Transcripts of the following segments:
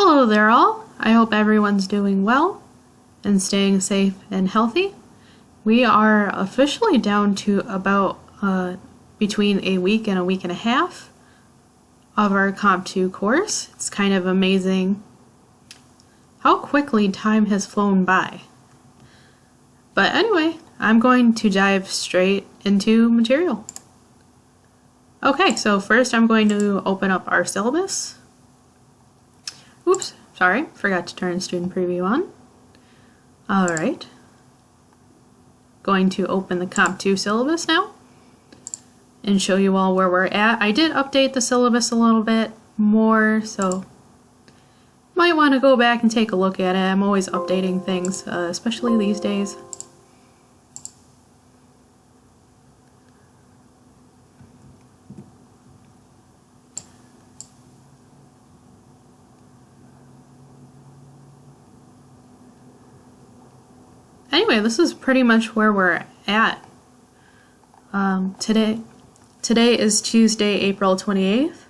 Hello there all. I hope everyone's doing well and staying safe and healthy. We are officially down to about between a week and a half of our Comp 2 course. It's kind of amazing how quickly time has flown by. But anyway, I'm going to dive straight into material. Okay, so first I'm going to open up our syllabus. Oops, sorry, forgot to turn student preview on. Alright. Going to open the Comp 2 syllabus now and show you all where we're at. I did update the syllabus a little bit more, so might want to go back and take a look at it. I'm always updating things, especially these days. Anyway, this is pretty much where we're at. Today is Tuesday, April 28th.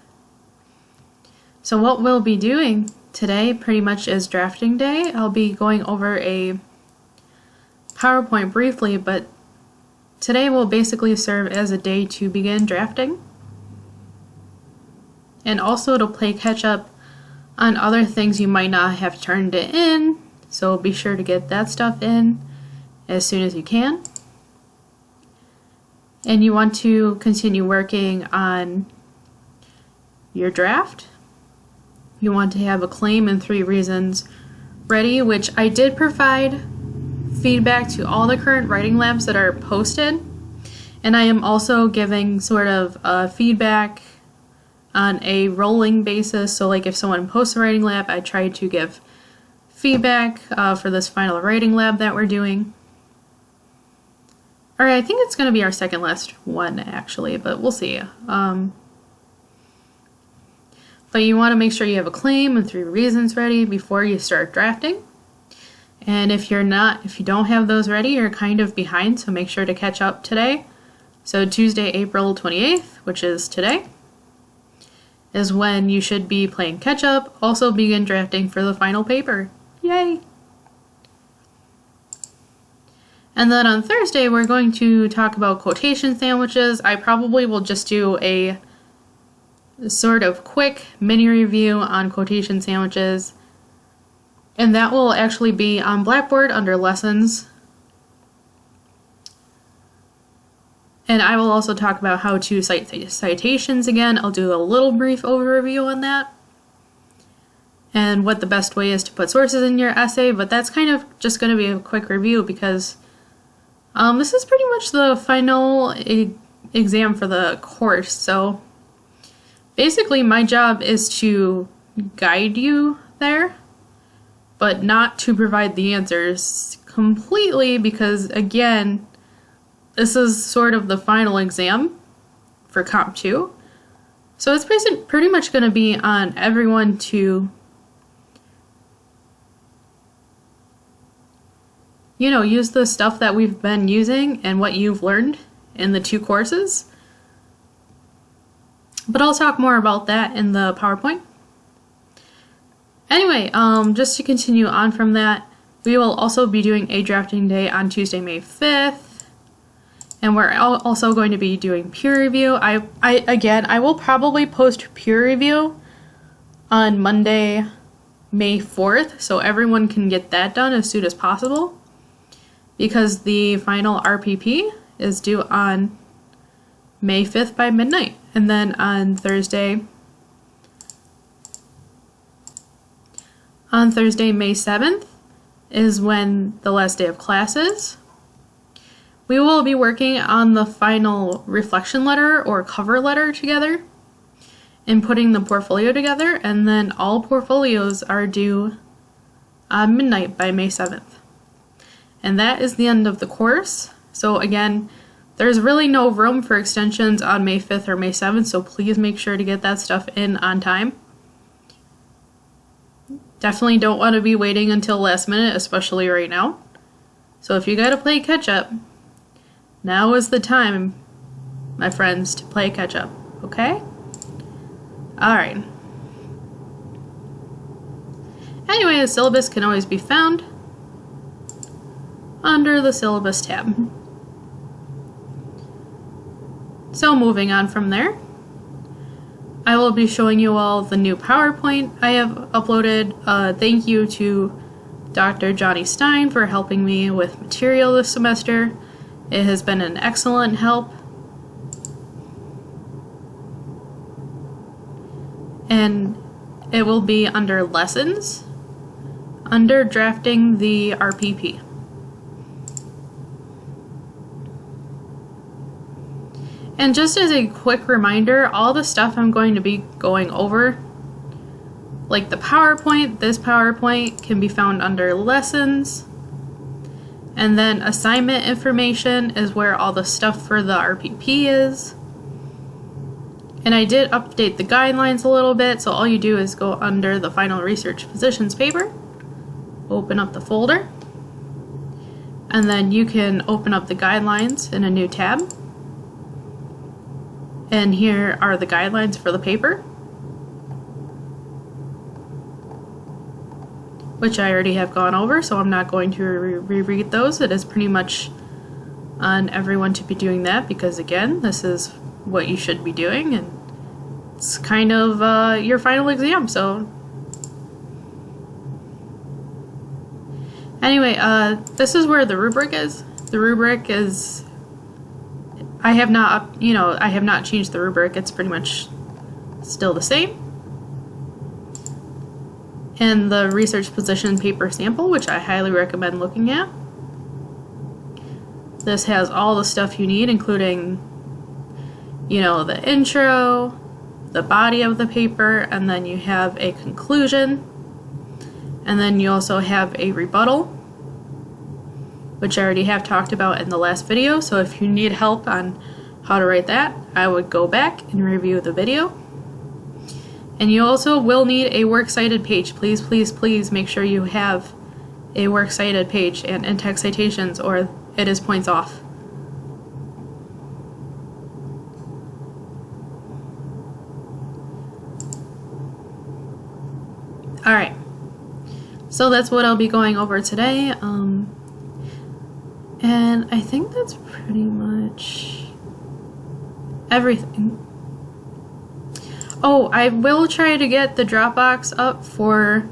So what we'll be doing today pretty much is drafting day. I'll be going over a PowerPoint briefly, but today will basically serve as a day to begin drafting and also to play catch up on other things you might not have turned it in, so be sure to get that stuff in as soon as you can. And you want to continue working on your draft. You want to have a claim and 3 reasons ready, which I did provide feedback to all the current writing labs that are posted. And I am also giving sort of feedback on a rolling basis. So like if someone posts a writing lab, I try to give feedback for this final writing lab that we're doing. Alright, I think it's going to be our second last one actually, but we'll see. But you want to make sure you have a claim and 3 reasons ready before you start drafting. And if you don't have those ready, you're kind of behind, so make sure to catch up today. So Tuesday, April 28th, which is today, is when you should be playing catch up. Also begin drafting for the final paper. Yay! And then on Thursday, we're going to talk about quotation sandwiches. I probably will just do a sort of quick mini review on quotation sandwiches. And that will actually be on Blackboard under lessons. And I will also talk about how to cite citations again. I'll do a little brief overview on that. And what the best way is to put sources in your essay, but that's kind of just going to be a quick review because this is pretty much the final exam for the course, so basically my job is to guide you there, but not to provide the answers completely because, again, this is sort of the final exam for Comp 2. So it's pretty much going to be on everyone to use the stuff that we've been using and what you've learned in the 2 courses. But I'll talk more about that in the PowerPoint. Anyway, just to continue on from that, we will also be doing a drafting day on Tuesday, May 5th. And we're also going to be doing peer review. I will probably post peer review on Monday, May 4th, so everyone can get that done as soon as possible, because the final RPP is due on May 5th by midnight. And then on Thursday, May 7th is when the last day of class is. We will be working on the final reflection letter or cover letter together and putting the portfolio together, and then all portfolios are due on midnight by May 7th. And that is the end of the course. So again, there's really no room for extensions on May 5th or May 7th, so please make sure to get that stuff in on time. Definitely don't want to be waiting until last minute, especially right now. So if you gotta play catch up, now is the time, my friends, to play catch up, okay? Alright. Anyway, the syllabus can always be found under the syllabus tab. So moving on from there, I will be showing you all the new PowerPoint I have uploaded. Thank you to Dr. Johnny Stein for helping me with material this semester. It has been an excellent help. And it will be under lessons, under drafting the RPP. And just as a quick reminder, all the stuff I'm going to be going over, like the PowerPoint, this PowerPoint can be found under lessons. And then assignment information is where all the stuff for the RPP is. And I did update the guidelines a little bit, so all you do is go under the final research positions paper, open up the folder, and then you can open up the guidelines in a new tab. And here are the guidelines for the paper, which I already have gone over, so I'm not going to reread those. It is pretty much on everyone to be doing that because, again, this is what you should be doing, and it's kind of your final exam, so. Anyway, this is where the rubric is. The rubric is, I have not changed the rubric. It's pretty much still the same. And the research position paper sample, which I highly recommend looking at. This has all the stuff you need, including, the intro, the body of the paper, and then you have a conclusion. And then you also have a rebuttal, which I already have talked about in the last video, so if you need help on how to write that, I would go back and review the video. And you also will need a works cited page. Please, please, please make sure you have a works cited page and in-text citations, or it is points off. Alright, so that's what I'll be going over today. And I think that's pretty much everything. Oh, I will try to get the Dropbox up for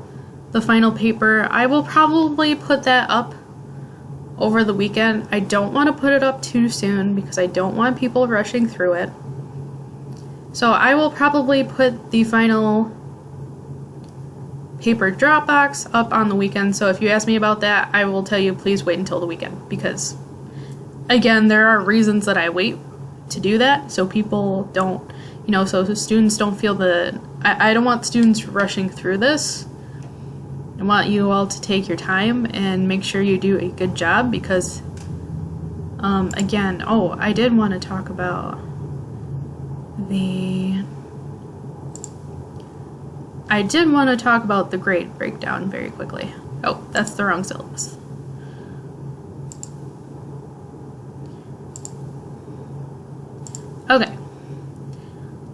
the final paper. I will probably put that up over the weekend. I don't want to put it up too soon because I don't want people rushing through it. So I will probably put the final paper Dropbox up on the weekend. So if you ask me about that, I will tell you please wait until the weekend, because again, there are reasons that I wait to do that, so people don't, so students don't feel I don't want students rushing through this. I want you all to take your time and make sure you do a good job, because again, I did want to talk about the grade breakdown very quickly. Oh, that's the wrong syllabus. Okay.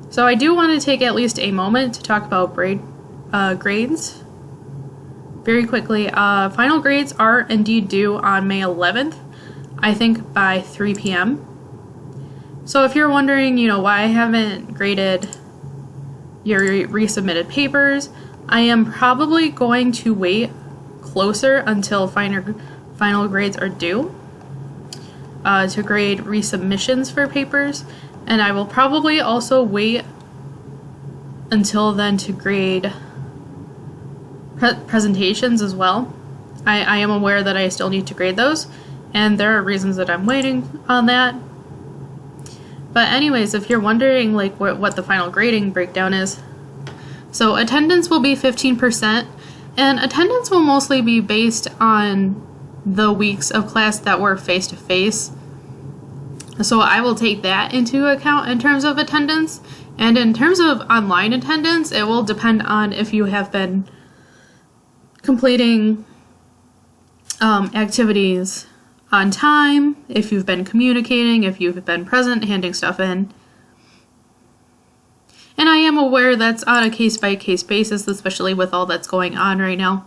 So I do want to take at least a moment to talk about grades very quickly. Final grades are indeed due on May 11th, I think by 3 p.m. So if you're wondering, why I haven't graded your resubmitted papers, I am probably going to wait closer until final grades are due to grade resubmissions for papers, and I will probably also wait until then to grade presentations as well. I am aware that I still need to grade those, and there are reasons that I'm waiting on that. But anyways, if you're wondering what the final grading breakdown is, so attendance will be 15%, and attendance will mostly be based on the weeks of class that were face-to-face. So I will take that into account in terms of attendance. And in terms of online attendance, it will depend on if you have been completing activities on time, if you've been communicating, if you've been present, handing stuff in. And I am aware that's on a case-by-case basis, especially with all that's going on right now.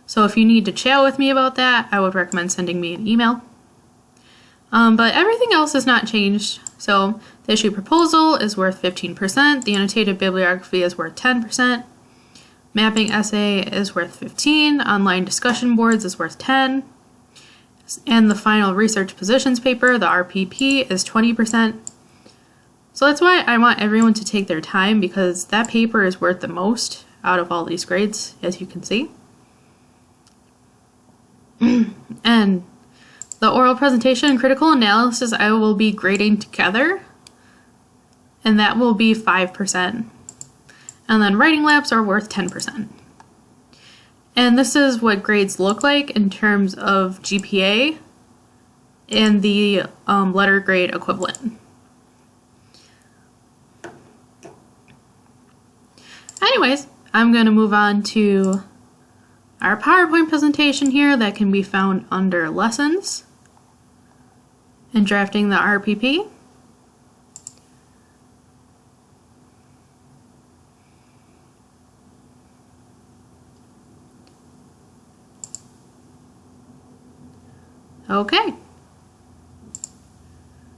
So if you need to chat with me about that, I would recommend sending me an email. But everything else has not changed. So the issue proposal is worth 15%, the annotated bibliography is worth 10%, mapping essay is worth 15, online discussion boards is worth 10, and the final research positions paper, the RPP, is 20%. So that's why I want everyone to take their time, because that paper is worth the most out of all these grades, as you can see. And the oral presentation and critical analysis I will be grading together, and that will be 5%. And then writing labs are worth 10%. And this is what grades look like in terms of GPA and the letter grade equivalent. Anyways, I'm going to move on to our PowerPoint presentation here that can be found under Lessons and Drafting the RPP. Okay.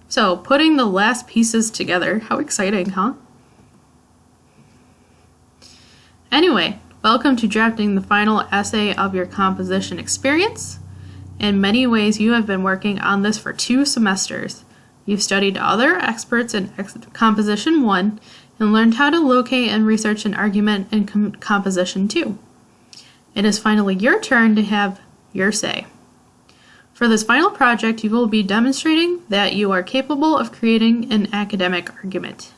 So, putting the last pieces together. How exciting, huh? Anyway, welcome to drafting the final essay of your composition experience. In many ways, you have been working on this for 2 semesters. You've studied other experts in Composition 1 and learned how to locate and research an argument in Composition 2. It is finally your turn to have your say. For this final project, you will be demonstrating that you are capable of creating an academic argument.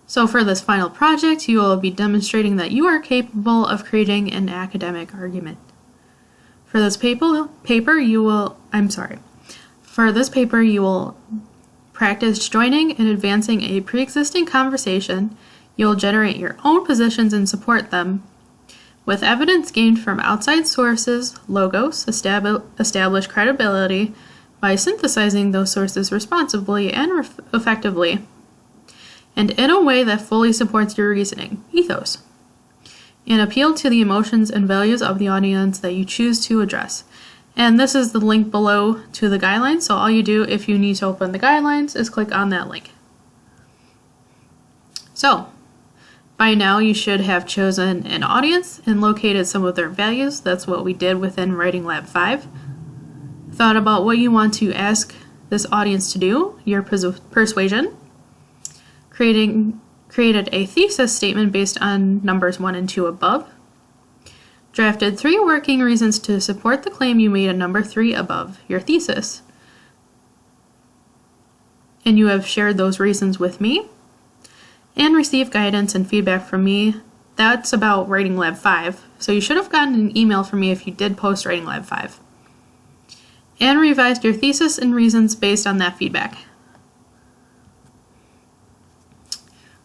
So for this final project, you will be demonstrating that you are capable of creating an academic argument. For this paper, you will practice joining and advancing a pre-existing conversation. You will generate your own positions and support them with evidence gained from outside sources, logos, establish credibility by synthesizing those sources responsibly and effectively, and in a way that fully supports your reasoning, ethos, and appeal to the emotions and values of the audience that you choose to address. And this is the link below to the guidelines, so all you do if you need to open the guidelines is click on that link. So, by now you should have chosen an audience and located some of their values. That's what we did within Writing Lab 5. Thought about what you want to ask this audience to do, your persuasion. Created a thesis statement based on numbers 1 and 2 above. Drafted 3 working reasons to support the claim you made in number 3 above your thesis. And you have shared those reasons with me. And received guidance and feedback from me. That's about Writing Lab 5. So you should have gotten an email from me if you did post Writing Lab 5. And revised your thesis and reasons based on that feedback.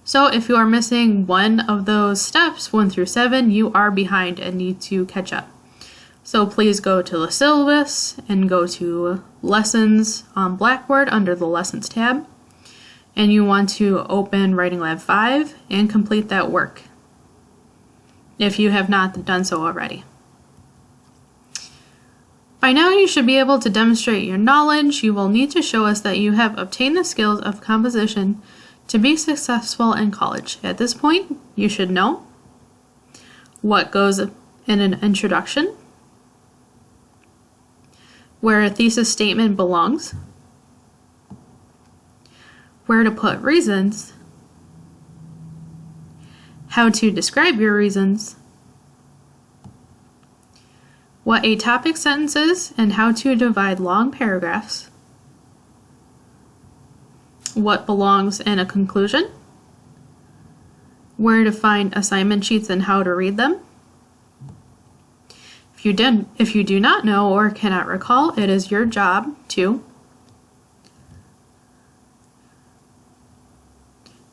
So if you are missing one of those steps, 1 through 7, you are behind and need to catch up. So please go to the syllabus and go to Lessons on Blackboard under the Lessons tab. And you want to open Writing Lab 5 and complete that work if you have not done so already. By now you should be able to demonstrate your knowledge. You will need to show us that you have obtained the skills of composition to be successful in college. At this point, you should know what goes in an introduction, where a thesis statement belongs, where to put reasons, how to describe your reasons, what a topic sentence is and how to divide long paragraphs, what belongs in a conclusion, where to find assignment sheets and how to read them. If you do not know or cannot recall, it is your job to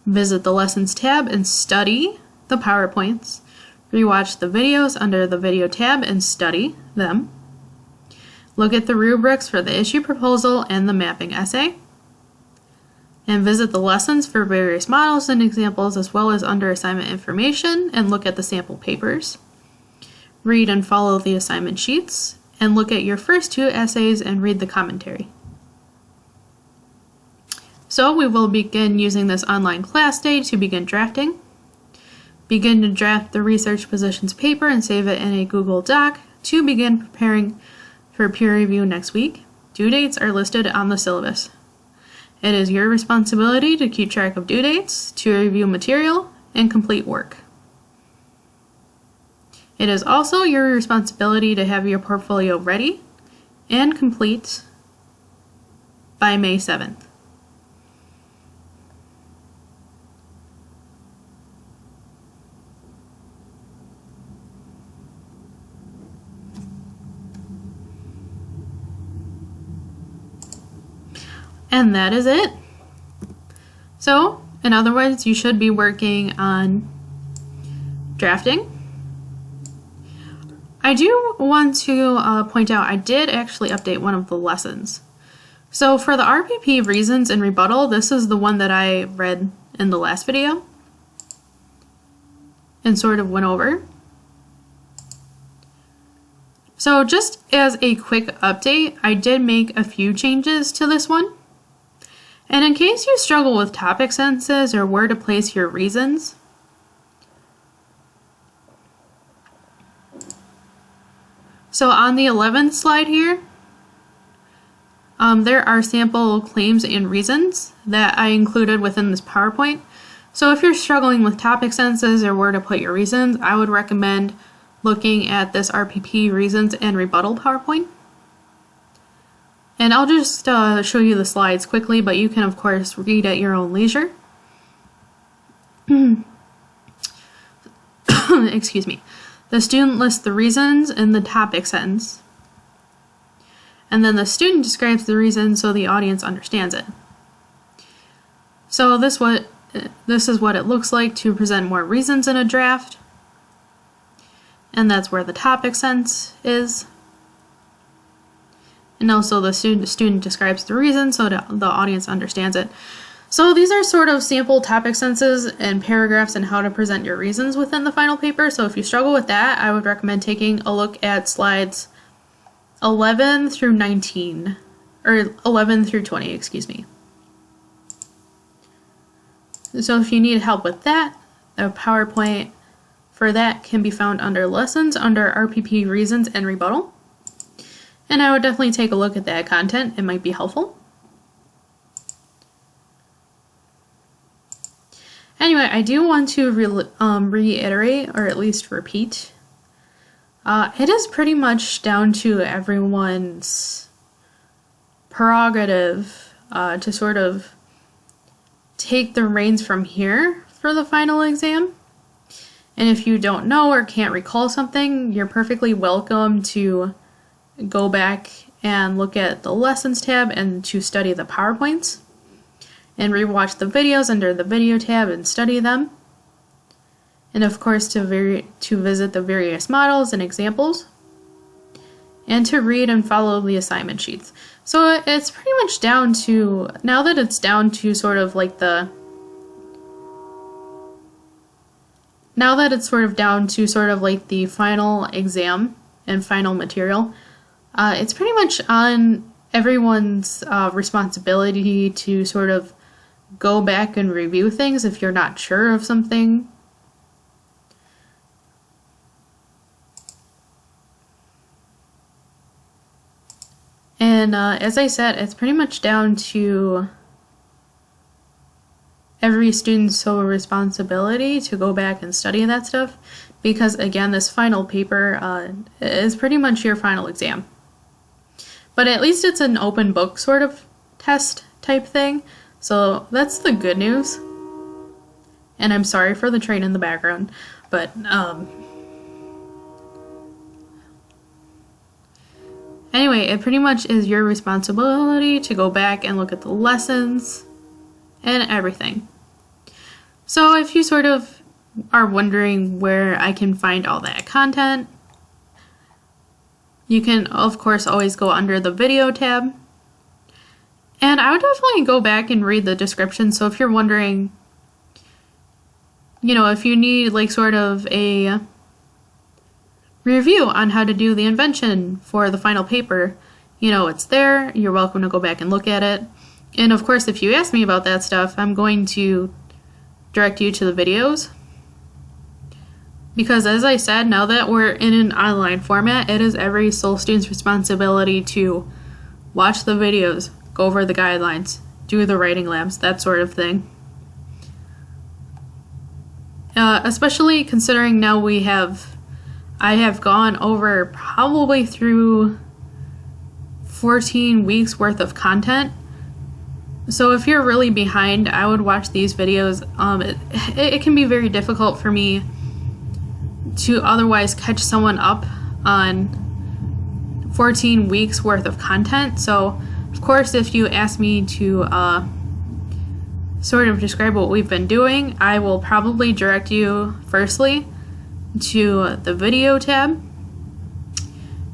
visit the Lessons tab and study the PowerPoints. Rewatch the videos under the Video tab and study them. Look at the rubrics for the issue proposal and the mapping essay. and visit the lessons for various models and examples, as well as under assignment information, and look at the sample papers. Read and follow the assignment sheets, and look at your first 2 essays and read the commentary. So we will begin using this online class day to begin drafting. Begin to draft the research positions paper and save it in a Google Doc to begin preparing for peer review next week. Due dates are listed on the syllabus. It is your responsibility to keep track of due dates, to review material, and complete work. It is also your responsibility to have your portfolio ready and complete by May 7th. And that is it. So, in other words, you should be working on drafting. I do want to point out I did actually update one of the lessons. So for the RPP reasons and rebuttal, this is the one that I read in the last video and sort of went over. So just as a quick update, I did make a few changes to this one. And in case you struggle with topic sentences or where to place your reasons, so on the 11th slide here, there are sample claims and reasons that I included within this PowerPoint. So if you're struggling with topic sentences or where to put your reasons, I would recommend looking at this RPP reasons and rebuttal PowerPoint. And I'll just show you the slides quickly, but you can of course read at your own leisure. Excuse me. The student lists the reasons in the topic sentence. And then the student describes the reason so the audience understands it. So this is what it looks like to present more reasons in a draft. And that's where the topic sentence is. And also the student describes the reason so the audience understands it. So these are sort of sample topic sentences and paragraphs and how to present your reasons within the final paper. So if you struggle with that, I would recommend taking a look at slides 11 through 19, or 11 through 20, excuse me. So if you need help with that, a PowerPoint for that can be found under Lessons, under RPP Reasons and Rebuttal. And I would definitely take a look at that content. It might be helpful. Anyway, I do want to reiterate, or at least repeat, it is pretty much down to everyone's prerogative to sort of take the reins from here for the final exam. And if you don't know or can't recall something, you're perfectly welcome to go back and look at the Lessons tab and to study the PowerPoints. And rewatch the videos under the Video tab and study them. And of course to visit the various models and examples. And to read and follow the assignment sheets. So it's pretty much down to, now that it's down to sort of like the, now that it's sort of down to sort of like the final exam and final material, it's pretty much on everyone's responsibility to sort of go back and review things if you're not sure of something. And as I said, it's pretty much down to every student's sole responsibility to go back and study that stuff, because again, this final paper is pretty much your final exam. But at least it's an open book sort of test type thing. So that's the good news. And I'm sorry for the train in the background, but anyway, it pretty much is your responsibility to go back and look at the lessons and everything. So if you sort of are wondering where I can find all that content, you can of course always go under the Video tab. And I would definitely go back and read the description. So if you're wondering, if you need like sort of a review on how to do the invention for the final paper, it's there. You're welcome to go back and look at it. And of course, if you ask me about that stuff, I'm going to direct you to the videos. Because as I said, now that we're in an online format, it is every sole student's responsibility to watch the videos, go over the guidelines, do the writing labs, that sort of thing. Especially considering now I have gone over probably through 14 weeks worth of content. So if you're really behind, I would watch these videos. It can be very difficult for me to otherwise catch someone up on 14 weeks worth of content. So of course, if you ask me to sort of describe what we've been doing, I will probably direct you firstly to the video tab,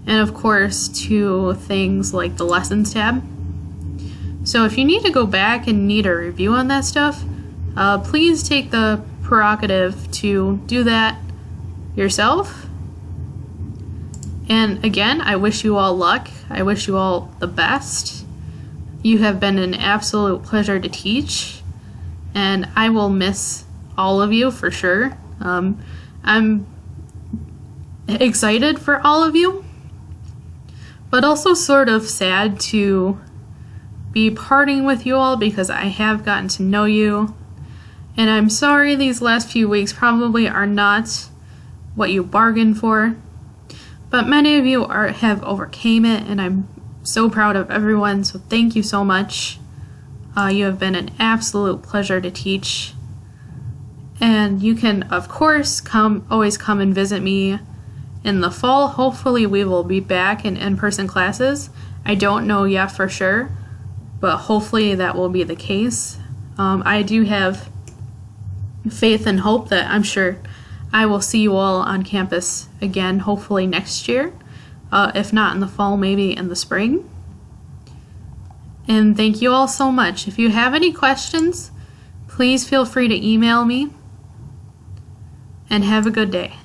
and of course to things like the lessons tab. So if you need to go back and need a review on that stuff, please take the prerogative to do that yourself. And again, I wish you all luck. I wish you all the best. You have been an absolute pleasure to teach, and I will miss all of you for sure. I'm excited for all of you, but also sort of sad to be parting with you all because I have gotten to know you, and I'm sorry these last few weeks probably are not what you bargained for, but many of you have overcame it, and I'm so proud of everyone, so thank you so much. You have been an absolute pleasure to teach, and you can of course always come and visit me in the fall. Hopefully we will be back in in-person classes. I don't know yet for sure, but hopefully that will be the case. I do have faith and hope that I'm sure I will see you all on campus again, hopefully next year. If not in the fall, maybe in the spring. And thank you all so much. If you have any questions, please feel free to email me. And have a good day.